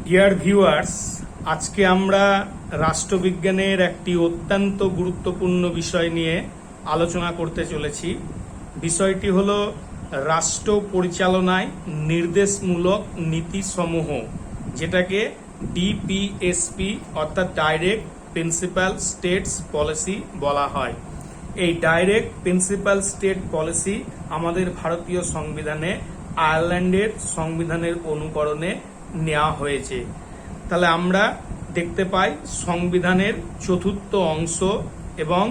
Dear viewers, আজকে আমরা রাষ্ট্রবিজ্ঞানের একটি অত্যন্ত গুরুত্বপূর্ণ বিষয় নিয়ে আলোচনা করতে চলেছি। বিষয়টি হলো রাষ্ট্র পরিচালনায় নির্দেশমূলক নীতিসমূহ, যেটাকে ডিপিএসপি অর্থাৎ ডাইরেক্ট প্রিন্সিপাল স্টেটস পলিসি বলা হয়। এই ডাইরেক্ট প্রিন্সিপাল স্টেট পলিসি আমাদের ভারতীয় সংবিধানে আয়ারল্যান্ডের সংবিধানের অনুকরণে নেওয়া হয়েছে। তাহলে আমরা দেখতে পাই সংবিধানের চতুর্থ অংশ এবং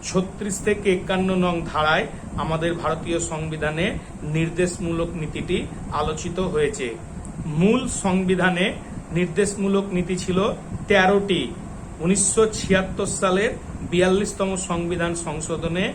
36 থেকে 51 নং ধারায় আমাদের ভারতীয় সংবিধানে নির্দেশমূলক নীতিটি আলোচিত হয়েছে। মূল সংবিধানে নির্দেশমূলক নীতি ছিল 13টি। 1976 সালের 42তম সংবিধান সংশোধনে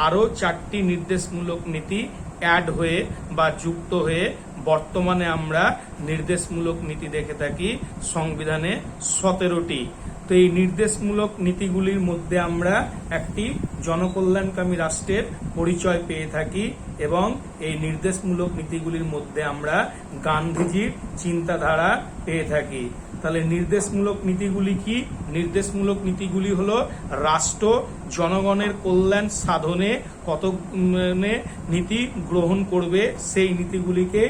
আরও 4টি নির্দেশমূলক নীতি অ্যাড হয়ে বা যুক্ত হয়ে বর্তমানে আমরা নির্দেশমূলক নীতি দেখে থাকি সংবিধানে 17টি। তো এই নির্দেশমূলক নীতিগুলির মধ্যে আমরা একটি জনকল্যাণকামী রাষ্ট্রের পরিচয় পেয়ে থাকি এবং এই নির্দেশমূলক নীতিগুলির মধ্যে আমরা গান্ধীজির চিন্তাধারা পেয়ে থাকি। তাহলে নির্দেশমূলক নীতিগুলি কি? নির্দেশমূলক নীতিগুলি হলো রাষ্ট্র জনগণের কল্যাণ সাধনে কত নীতি গ্রহণ করবে, সেই নীতিগুলিকে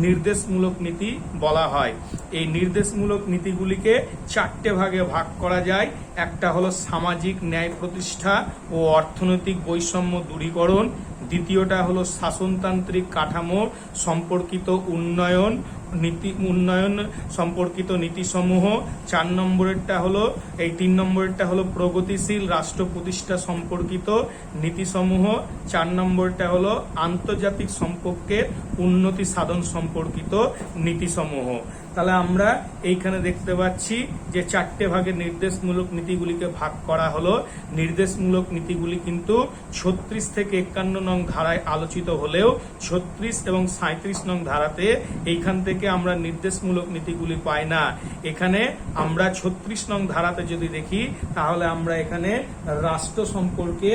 নির্দেশমূলক নীতি বলা হয়। এই নির্দেশমূলক নীতিগুলিকে 4টে ভাগে ভাগ করা যায়। একটা হলো সামাজিক ন্যায় প্রতিষ্ঠা ও অর্থনৈতিক বৈষম্য দূরীকরণ, দ্বিতীয়টা হলো শাসনতান্ত্রিক কাঠামো সম্পর্কিত উন্নয়ন সম্পর্কিত নীতিসমূহ, 4 নম্বরেরটা হলো 3 নম্বরেরটা হলো প্রগতিশীল রাষ্ট্র প্রতিষ্ঠা সম্পর্কিত নীতিসমূহ, 4 নম্বরটা হলো আন্তর্জাতিক সম্পর্কের উন্নতি সাধন সম্পর্কিত নীতিসমূহ। তাহলে আমরা এইখানে দেখতে পাচ্ছি যে 4টে ভাগে নির্দেশমূলক নীতিগুলিকে ভাগ করা হলো। নির্দেশমূলক নীতিগুলি কিন্তু 36 থেকে 51 নং ধারায় আলোচিত হলেও 36 এবং 37 নং ধারাতে এইখান থেকে আমরা নির্দেশমূলক নীতিগুলি পাই না। এখানে আমরা 36 নং ধারাতে যদি দেখি তাহলে আমরা এখানে রাষ্ট্র সম্পর্কে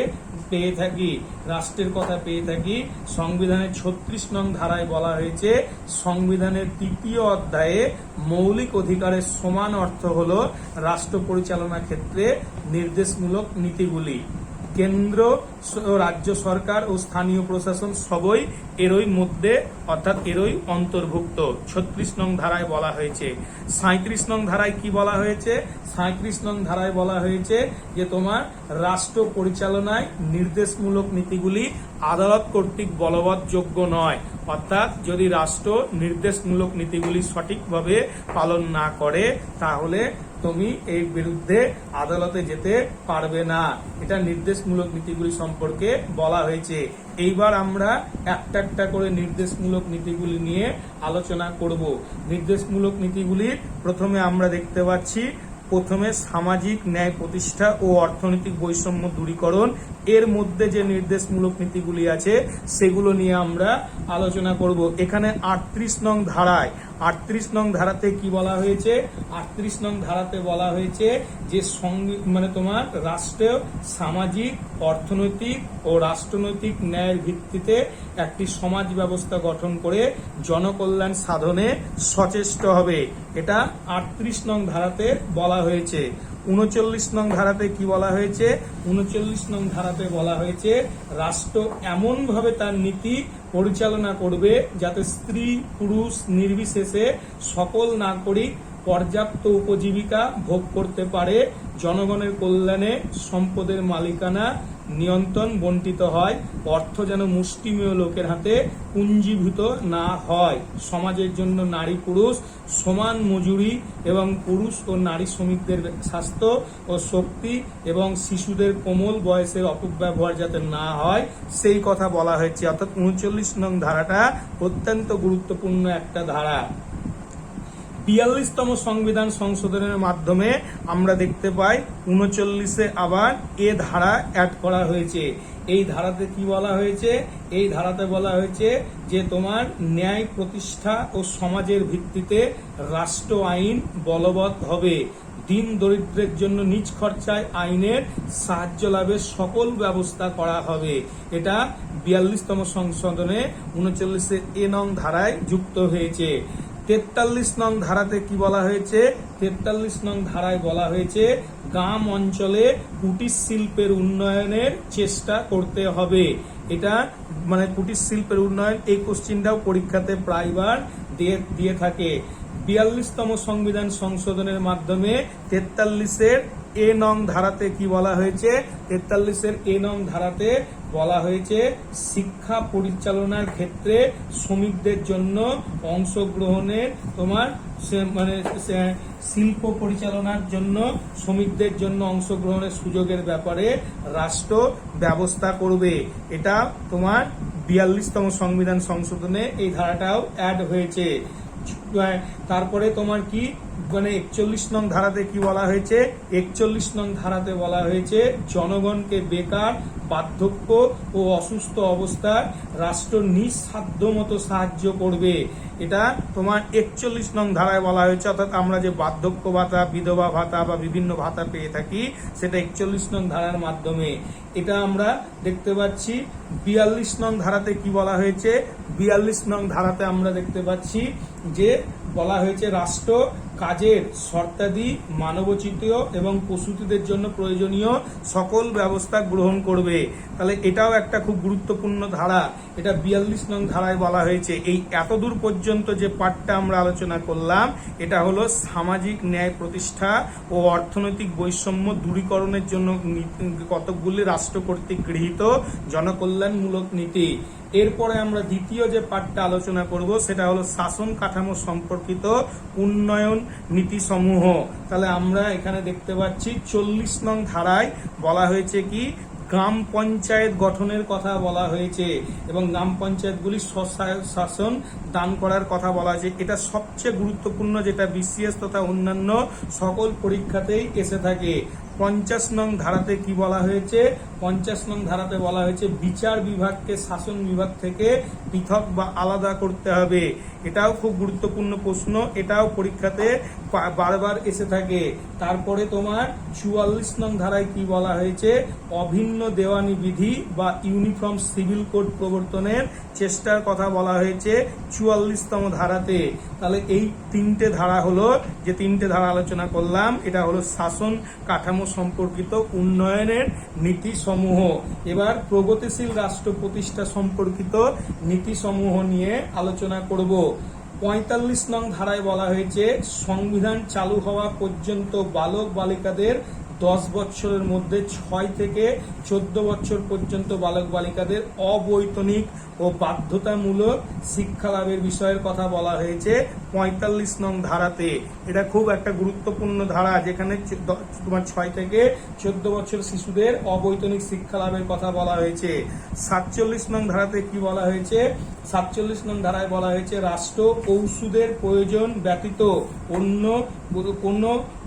পেয়ে থাকি, রাষ্ট্রের কথা পেয়ে থাকি। সংবিধানের 36 নং ধারায় বলা হয়েছে সংবিধানের 3য় অধ্যায়ে মৌলিক অধিকারের সমান অর্থ হলো রাষ্ট্র পরিচালনার ক্ষেত্রে নির্দেশমূলক নীতিগুলি। কেন্দ্র, রাজ্য সরকার ও স্থানীয় প্রশাসন সবই এরই মধ্যে অর্থাৎ এরই অন্তর্ভুক্ত 36 নং ধারায় বলা হয়েছে। 37 নং ধারায় কি বলা হয়েছে? 37 নং ধারায় বলা হয়েছে যে তোমার রাষ্ট্র পরিচালনায় নির্দেশমূলক নীতিগুলি আদালত কর্তৃক বলবৎযোগ্য নয়। অর্থাৎ যদি রাষ্ট্র নির্দেশমূলক নীতিগুলি সঠিকভাবে পালন না করে তাহলে তুমি এর বিরুদ্ধে আদালতে যেতে পারবে না। এটা নির্দেশমূলক নীতিগুলি সম্পর্কে বলা হয়েছে। এইবার আমরা একটা একটা করে নির্দেশমূলক নীতিগুলি নিয়ে আলোচনা করব। নির্দেশমূলক নীতিগুলির প্রথমে আমরা দেখতে পাচ্ছি প্রথমে সামাজিক ন্যায় প্রতিষ্ঠা ও অর্থনৈতিক বৈষম্য দূরীকরণ। এর মধ্যে যে নির্দেশমূলক নীতিগুলি আছে সেগুলো নিয়ে আমরা আলোচনা করব। এখানে 38 নং ধারায় 38 নং ধারাতে কি বলা হয়েছে? 38 নং ধারাতে বলা হয়েছে যে তোমার রাষ্ট্রের সামাজিক, অর্থনৈতিক ও রাষ্ট্রনৈতিক ন্যায়ের ভিত্তিতে একটি সমাজ ব্যবস্থা গঠন করে জনকল্যাণ সাধনে সচেষ্ট হবে। এটা 38 নং ধারাতে বলা হয়েছে। 39 নং ধারাতে কি বলা হয়েছে? 39 নং ধারাতে বলা হয়েছে রাষ্ট্র এমনভাবে তার নীতি পরিচালনা করবে যাতে স্ত্রী পুরুষ নির্বিশেষে সকল নাগরিক পর্যাপ্ত উপজীবিকা ভোগ করতে পারে, জনগণের কল্যাণে সম্পদের মালিকানা নিয়ন্ত্রণ বণ্টিত হয়, অর্থ যেন মুষ্টিমেয় লোকের হাতে পুঞ্জীভূত না হয়, সমাজের জন্য নারী পুরুষ সমান মজুরি এবং পুরুষ ও নারী শ্রমিকদের স্বাস্থ্য ও শক্তি এবং শিশুদের কোমল বয়সের অপব্যবহার যাতে না হয় সেই কথা বলা হয়েছে। অর্থাৎ 39 নং ধারাটা অত্যন্ত গুরুত্বপূর্ণ একটা ধারা। 42তম সংবিধান সংশোধনের মাধ্যমে আমরা দেখতে পাই 39-এ আবার এ ধারা অ্যাড করা হয়েছে। এই ধারাতে কি বলা হয়েছে? এই ধারাতে বলা হয়েছে যে তোমার ন্যায় প্রতিষ্ঠা ও সমাজের ভিত্তিতে রাষ্ট্র আইন বলবৎ হবে, দিন দরিদ্রের জন্য নিজ খরচায় আইনের সাহায্য লাভের সকল ব্যবস্থা করা হবে। এটা 42তম সংশোধনে 39-এ এ নং ধারায় যুক্ত হয়েছে। 43 নং ধারাতে কি বলা হয়েছে? 43 নং ধারায় বলা হয়েছে গ্রাম অঞ্চলে কুটির শিল্পের উন্নয়নের চেষ্টা করতে হবে। এটা মানে কুটির শিল্পের উন্নয়ন, এই কোশ্চিনটাও পরীক্ষাতে প্রায়বার দিয়ে থাকে। 42তম সংবিধান সংশোধনের মাধ্যমে 43-এর এ নং ধারাতে কি বলা হয়েছে? 43-এর এ নং ধারাতে বলা হয়েছে শিক্ষা পরিচালনার ক্ষেত্রে শ্রমিকদের জন্য অংশগ্রহণের মানে শিল্প পরিচালনার জন্য শ্রমিকদের জন্য অংশগ্রহণের সুযোগের ব্যাপারে রাষ্ট্র ব্যবস্থা করবে। এটা 42তম সংবিধান সংশোধনে এই ধারাটাও অ্যাড হয়েছে। তারপরে কি মানে 41 নং ধারাতে কি বলা হয়েছে? 41 নং ধারাতে বলা হয়েছে জনগণকে বেকার, বার্ধক্য ও অসুস্থ অবস্থায় রাষ্ট্র নিজ সাধ্য মতো সাহায্য করবে। এটা 41 নং ধারায় বলা হয়েছে, অর্থাৎ আমরা যে বার্ধক্য ভাতা, বিধবা ভাতা বা বিভিন্ন ভাতা পেয়ে থাকি সেটা 41 নং ধারার মাধ্যমে। এটা আমরা দেখতে পাচ্ছি 42 নং ধারাতে কি বলা হয়েছে? 42 নং ধারাতে আমরা দেখতে পাচ্ছি যে বলা হয়েছে রাষ্ট্র কাজের শর্তাদি মানবোচিত এবং প্রসূতিদের জন্য প্রয়োজনীয় সকল ব্যবস্থা গ্রহণ করবে। তাহলে এটাও একটা খুব গুরুত্বপূর্ণ ধারা, এটা 42 নং ধারায় বলা হয়েছে। এই এতদূর পর্যন্ত যে পাঠটা আমরা আলোচনা করলাম এটা হলো সামাজিক ন্যায় প্রতিষ্ঠা ও অর্থনৈতিক বৈষম্য দূরীকরণের জন্য কতকগুলি রাষ্ট্র কর্তৃক গৃহীত জনকল্যাণমূলক নীতি। এরপরে আমরা দ্বিতীয় যে পাঠটা আলোচনা করব সেটা হলো শাসন কাঠামো সম্পর্কিত উন্নয়ন নীতি সমূহ। তাহলে আমরা এখানে দেখতে পাচ্ছি 40 নং ধারায় বলা হয়েছে কি গ্রাম পঞ্চায়েত গঠনের কথা বলা হয়েছে এবং গ্রাম পঞ্চায়েতগুলি স্বশাসন দান করার কথা বলা হয়েছে। এটা সবচেয়ে গুরুত্বপূর্ণ, যেটা বিসিএস তথা অন্যান্য সকল পরীক্ষাতেই এসে থাকে। 50 নং ধারাতে কি বলা হয়েছে? 50 নং ধারাতে বলা হয়েছে বিচার বিভাগকে শাসন বিভাগ থেকে পৃথক বা আলাদা করতে হবে। এটাও খুব গুরুত্বপূর্ণ প্রশ্ন, এটাও পরীক্ষাতে বারবার এসে থাকে। তারপরে 44 নং ধারায় কি বলা হয়েছে? অভিন্ন দেওয়ানি বিধি বা ইউনিফর্ম সিভিল কোড প্রবর্তনের চেষ্টার কথা বলা হয়েছে 44তম ধারাতে। তাহলে এই তিনটে ধারা হলো, যে তিনটে ধারা আলোচনা করলাম, এটা হলো শাসন কাঠামো সম্পর্কিত উন্নয়নের নীতি সমূহ। এবার প্রগতিশীল রাষ্ট্র প্রতিষ্ঠা সম্পর্কিত নীতি সমূহ নিয়ে আলোচনা করব। 45 নং ধারায় বলা হয়েছে সংবিধান চালু হওয়া পর্যন্ত বালক বালিকাদের 10 বছরের মধ্যে 6 থেকে 14 বছর পর্যন্ত বালক বালিকাদের অবৈতনিক ও বাধ্যতামূলক শিক্ষা লাভের বিষয়ের কথা বলা হয়েছে 45 নং ধারাতে। এটা খুব একটা গুরুত্বপূর্ণ ধারা, যেখানে 6 থেকে 14 বছর শিশুদের অবৈতনিক শিক্ষা লাভের কথা বলা হয়েছে। 47 নং ধারাতে কি বলা হয়েছে? 47 নং ধারায় বলা হয়েছে রাষ্ট্র ঔষধের প্রয়োজন ব্যতীত অন্য কোন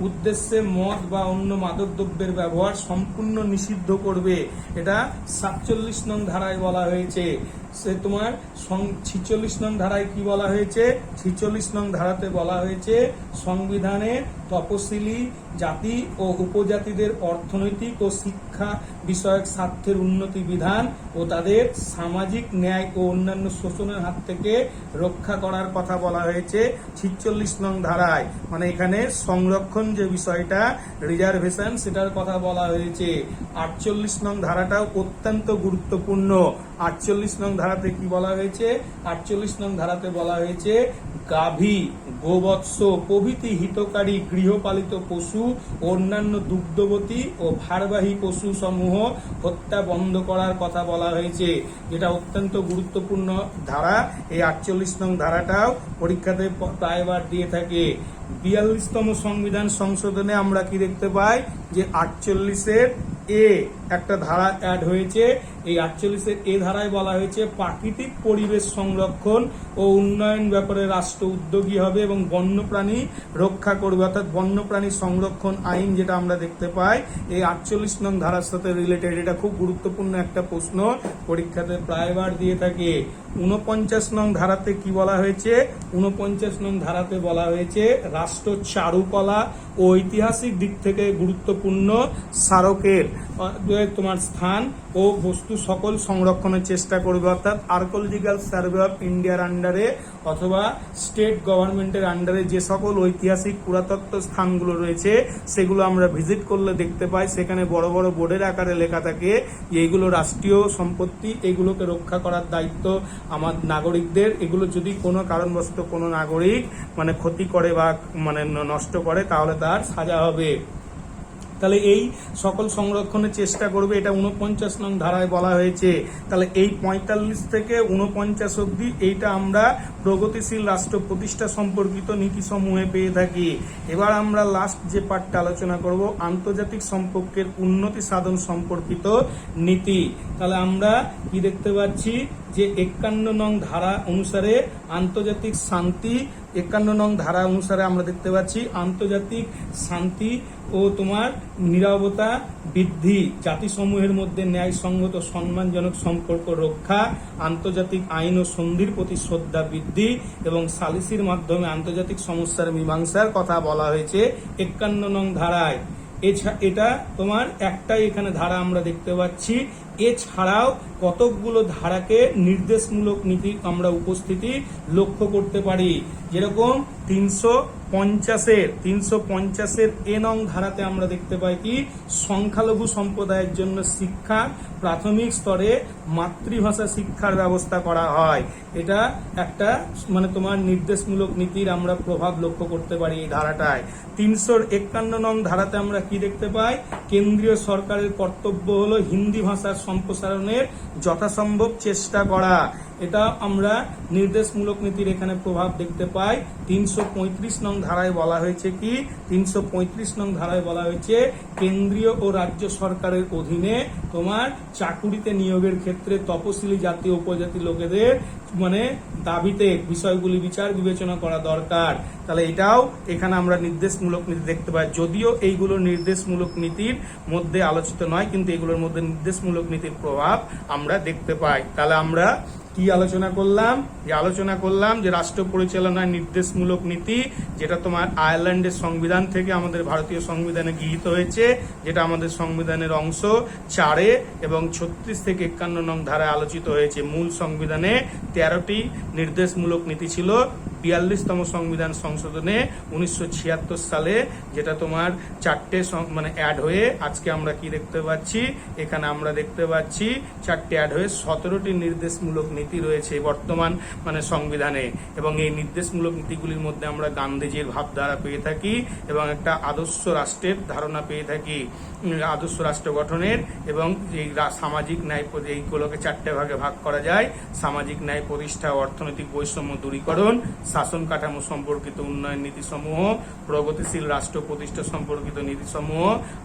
উদ্দেশ্যে মদ বা অন্য মাদক দ্রব্যের ব্যবহার সম্পূর্ণ নিষিদ্ধ করবে। এটা 47 নং ধারায় বলা হয়েছে। সে 46 নং ধারায় কি বলা হয়েছে? 46 নং ধারাতে বলা হয়েছে সংবিধানে তপশিলি জাতি ও উপজাতিদের অর্থনৈতিক ও শিক্ষা বিষয়ক স্বার্থের উন্নতি বিধান ও তাদের সামাজিক ন্যায় ও অন্যান্য শোষণের হাত থেকে রক্ষা করার কথা বলা হয়েছে 46 নং ধারায়। মানে এখানে সংরক্ষণ যে বিষয়টা, রিজার্ভেশন, সেটার কথা বলা হয়েছে। 48 নং ধারাটাও অত্যন্ত গুরুত্বপূর্ণ। 48 নং ধারাতে কি বলা হয়েছে? 48 নং ধারাতে বলা হয়েছে গাভী, গোবৎস প্রভৃতি হিতকারী গৃহপালিত পশু, অন্যান্য দুগ্ধবতী ও ভারবাহী পশু সমূহ হত্যা বন্ধ করার কথা বলা হয়েছে, যেটা অত্যন্ত গুরুত্বপূর্ণ ধারা। এই 48 নং ধারাটাও পরীক্ষাতে প্রায়বার দিয়ে থাকে। 42তম সংবিধান সংশোধনে আমরা কি দেখতে পাই? যে 48-এর এ একটা ধারা অ্যাড হয়েছে। এই 48-এর এ ধারায় বলা হয়েছে প্রাকৃতিক পরিবেশ সংরক্ষণ ও উন্নয়ন ব্যাপারে রাষ্ট্র উদ্যোগী হবে এবং বন্যপ্রাণী রক্ষা করবে, অর্থাৎ বন্যপ্রাণী সংরক্ষণ আইন যেটা আমরা দেখতে পাই এই 48 নং ধারার সাথে রিলেটেড। এটা খুব গুরুত্বপূর্ণ একটা প্রশ্ন, পরীক্ষাতে প্রায়বার দিয়ে থাকে। 49 নং ধারাতে কি বলা হয়েছে? 49 নং ধারাতে বলা হয়েছে রাষ্ট্র চারুকলা ও ঐতিহাসিক দিক থেকে গুরুত্বপূর্ণ স্মারকের স্থান ও বস্তু সকল সংরক্ষণের চেষ্টা করবে, অর্থাৎ আর্কোলজিক্যাল সার্ভে অফ ইন্ডিয়ার আন্ডারে অথবা স্টেট গভর্নমেন্টের আন্ডারে যে সকল ঐতিহাসিক পুরাতত্ত্ব স্থানগুলো রয়েছে সেগুলো আমরা ভিজিট করলে দেখতে পাই, সেখানে বড় বড় বোর্ডের আকারে লেখা থাকে যে এইগুলো রাষ্ট্রীয় সম্পত্তি, এগুলোকে রক্ষা করার দায়িত্ব আমার নাগরিকদের। এগুলো যদি কোনো কারণবশত কোনো নাগরিক মানে ক্ষতি করে বা মানে নষ্ট করে তাহলে তার সাজা হবে। তাহলে এই সকল সংরক্ষণের চেষ্টা করবে, এটা 49 নং ধারায় বলা হয়েছে। তাহলে এই 45 থেকে 49 অব্দি এইটা আমরা প্রগতিশীল রাষ্ট্র প্রতিষ্ঠা সম্পর্কিত নীতি সমূহে পেয়ে থাকি। এবার আমরা লাস্ট যে পার্টটা আলোচনা করব, আন্তর্জাতিক সম্পর্কের উন্নতি সাধন সম্পর্কিত নীতি। তাহলে আমরা কি দেখতে পাচ্ছি যে 51 নং ধারা অনুসারে আন্তর্জাতিক শান্তি, 51 নং ধারা অনুসারে আমরা দেখতে পাচ্ছি আন্তর্জাতিক শান্তি ও তোমার নিরাপত্তা বৃদ্ধি, জাতিসমূহের মধ্যে ন্যায়সঙ্গত সম্মানজনক সম্পর্ক রক্ষা, আন্তর্জাতিক আইন ও সন্ধির প্রতি শ্রদ্ধা বৃদ্ধি এবং সালিসির মাধ্যমে আন্তর্জাতিক সমস্যার মীমাংসার কথা বলা হয়েছে 51 নং ধারায়। এটা তোমার একটাই এখানে ধারা আমরা দেখতে পাচ্ছি। এছাড়াও কতকগুলো ধারাকে নির্দেশমূলক নীতি আমরা উপস্থিতি লক্ষ্য করতে পারি, যেরকম 350-এর এ নং ধারাতে আমরা দেখতে পাই কি সংখ্যালঘু সম্প্রদায়ের জন্য শিক্ষা প্রাথমিক স্তরে মাতৃভাষা শিক্ষার ব্যবস্থা করা হয়। এটা একটা মানে তোমার নির্দেশমূলক নীতির আমরা প্রভাব লক্ষ্য করতে পারি এই ধারাটায়। 351 নং ধারাতে আমরা কি দেখতে পাই, কেন্দ্রীয় সরকারের কর্তব্য হলো হিন্দি ভাষার সম্প্রসারণের যথাসম্ভব চেষ্টা করা। এটা আমরা নির্দেশমূলক নীতির এখানে প্রভাব দেখতে পাই। 335 নং ধারায় বলা হয়েছে কি, 335 নং ধারায় বলা হয়েছে কেন্দ্রীয় ও রাজ্য সরকারের অধীনে তোমার চাকুরিতে নিয়োগের ক্ষেত্রে তপশিলি জাতি ও উপজাতি লোকেদের মানে দাবিতে বিষয়গুলি বিচার বিবেচনা করা দরকার। তাহলে এটাও এখানে আমরা নির্দেশমূলক নীতি দেখতে পাই, যদিও এইগুলো নির্দেশমূলক নীতির মধ্যে আলোচিত নয়, কিন্তু এগুলোর মধ্যে নির্দেশমূলক নীতির প্রভাব আমরা দেখতে পাই। তাহলে আমরা কি আলোচনা করলাম যে রাষ্ট্র পরিচালনায় নির্দেশমূলক নীতি, যেটা তোমার আয়ারল্যান্ডের সংবিধান থেকে আমাদের ভারতীয় সংবিধানে গৃহীত হয়েছে, যেটা আমাদের সংবিধানের অংশ 4 এবং 36 থেকে 51 নং ধারায় আলোচিত হয়েছে। মূল সংবিধানে 13টি নির্দেশমূলক নীতি ছিল। 42তম সংবিধান সংশোধনে 1976 সালে যেটা তোমার 4টে মানে অ্যাড হয়ে আজকে আমরা কি দেখতে পাচ্ছি, এখানে আমরা দেখতে পাচ্ছি 4টে অ্যাড হয়ে 17টি নির্দেশমূলক নীতি রয়েছে বর্তমান মানে সংবিধানে। এবং এই নির্দেশমূলক নীতিগুলির মধ্যে আমরা গান্ধীজির ভাবধারা পেয়ে থাকি এবং একটা আদর্শ রাষ্ট্রের ধারণা পেয়ে থাকি, আদর্শ রাষ্ট্র গঠনের। এবং এই সামাজিক ন্যায়, এইগুলোকে 4টে ভাগে ভাগ করা যায়: সামাজিক ন্যায় প্রতিষ্ঠা, অর্থনৈতিক বৈষম্য দূরীকরণ, শাসন কাঠামো সম্পর্কিত উন্নয়ন নীতিসমূহ, প্রগতিশীল রাষ্ট্র প্রতিষ্ঠা সম্পর্কিত নীতিসমূহ,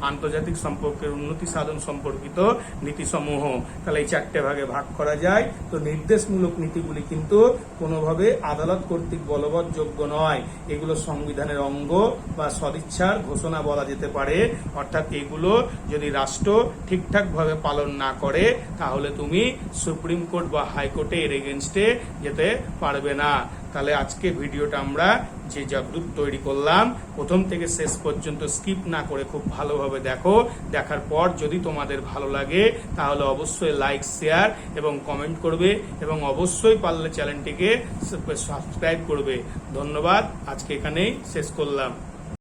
আন্তর্জাতিক সম্পর্কের উন্নতি সাধন সম্পর্কিত নীতিসমূহ। তাহলে এই 4টে ভাগে ভাগ করা যায়। তো নির্দেশমূলক নীতিগুলি কিন্তু কোনোভাবে আদালত কর্তৃক বলবৎযোগ্য নয়, এগুলো সংবিধানের অঙ্গ বা সদিচ্ছার ঘোষণা বলা যেতে পারে। অর্থাৎ এগুলো যদি রাষ্ট্র ঠিকঠাকভাবে পালন না করে তাহলে তুমি সুপ্রিম কোর্ট বা হাইকোর্টে এর এগেনস্টে যেতে পারবে না। তাহলে আজকে ভিডিওটা আমরা যে যতদূর তৈরি করলাম প্রথম থেকে শেষ পর্যন্ত স্কিপ না করে খুব ভালোভাবে দেখো। দেখার পর যদি তোমাদের ভালো লাগে তাহলে অবশ্যই লাইক, শেয়ার এবং কমেন্ট করবে এবং অবশ্যই পারলে চ্যানেলটিকে সাবস্ক্রাইব করবে। ধন্যবাদ, আজকে এখানেই শেষ করলাম।